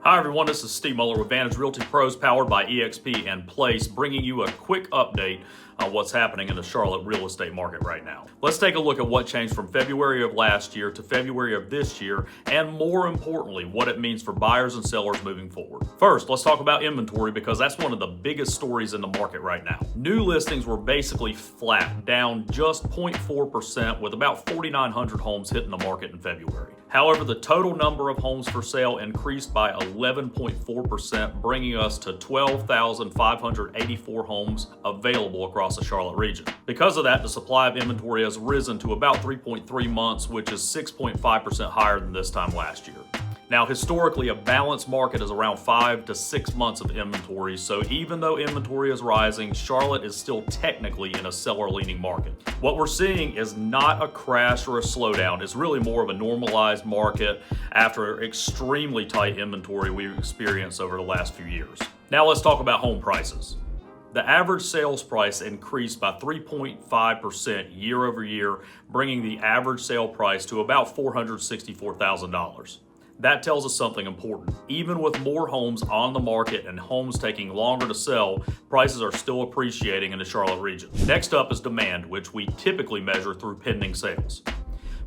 Hi everyone, this is Steve Muller with Vantage Realty Pros powered by EXP and Place, bringing you a quick update on what's happening in the Charlotte real estate market right now. Let's take a look at what changed from February of last year to February of this year, and more importantly, what it means for buyers and sellers moving forward. First, let's talk about inventory because that's one of the biggest stories in the market right now. New listings were basically flat, down just 0.4% with about 4,900 homes hitting the market in February. However, the total number of homes for sale increased by 11.4%, bringing us to 12,584 homes available across the Charlotte region. Because of that, the supply of inventory has risen to about 3.3 months, which is 6.5% higher than this time last year. Now, historically, a balanced market is around 5 to 6 months of inventory, so even though inventory is rising, Charlotte is still technically in a seller-leaning market. What we're seeing is not a crash or a slowdown. It's really more of a normalized market after extremely tight inventory we've experienced over the last few years. Now let's talk about home prices. The average sales price increased by 3.5% year over year, bringing the average sale price to about $464,000. That tells us something important. Even with more homes on the market and homes taking longer to sell, prices are still appreciating in the Charlotte region. Next up is demand, which we typically measure through pending sales.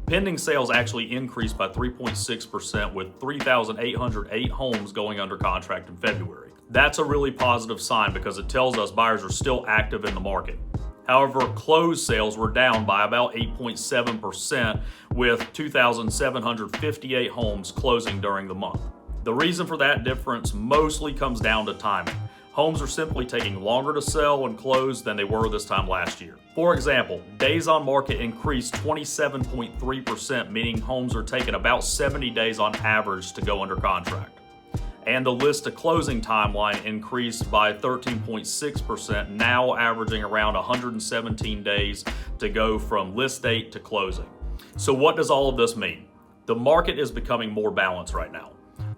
Pending sales actually increased by 3.6% with 3,808 homes going under contract in February. That's a really positive sign because it tells us buyers are still active in the market. However, closed sales were down by about 8.7% with 2,758 homes closing during the month. The reason for that difference mostly comes down to timing. Homes are simply taking longer to sell and close than they were this time last year. For example, days on market increased 27.3%, meaning homes are taking about 70 days on average to go under contract. And the list to closing timeline increased by 13.6%, now averaging around 117 days to go from list date to closing. So what does all of this mean? The market is becoming more balanced right now.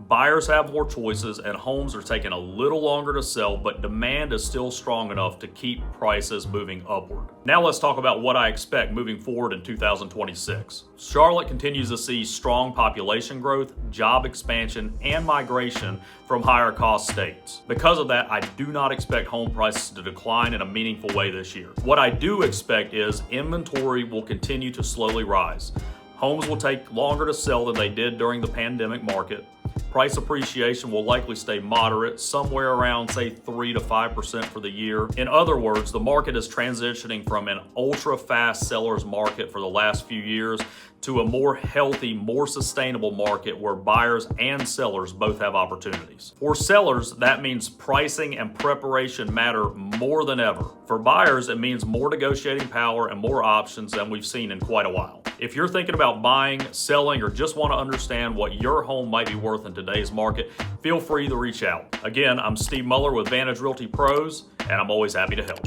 Buyers have more choices and homes are taking a little longer to sell, but demand is still strong enough to keep prices moving upward. Now let's talk about what I expect moving forward in 2026. Charlotte continues to see strong population growth, job expansion, and migration from higher cost states. Because of that, I do not expect home prices to decline in a meaningful way this year. What I do expect is inventory will continue to slowly rise. Homes will take longer to sell than they did during the pandemic market. Price appreciation will likely stay moderate, somewhere around, say, 3 to 5% for the year. In other words, the market is transitioning from an ultra-fast seller's market for the last few years to a more healthy, more sustainable market where buyers and sellers both have opportunities. For sellers, that means pricing and preparation matter more than ever. For buyers, it means more negotiating power and more options than we've seen in quite a while. If you're thinking about buying, selling, or just want to understand what your home might be worth in today's market, feel free to reach out. Again, I'm Steve Muller with Vantage Realty Pros, and I'm always happy to help.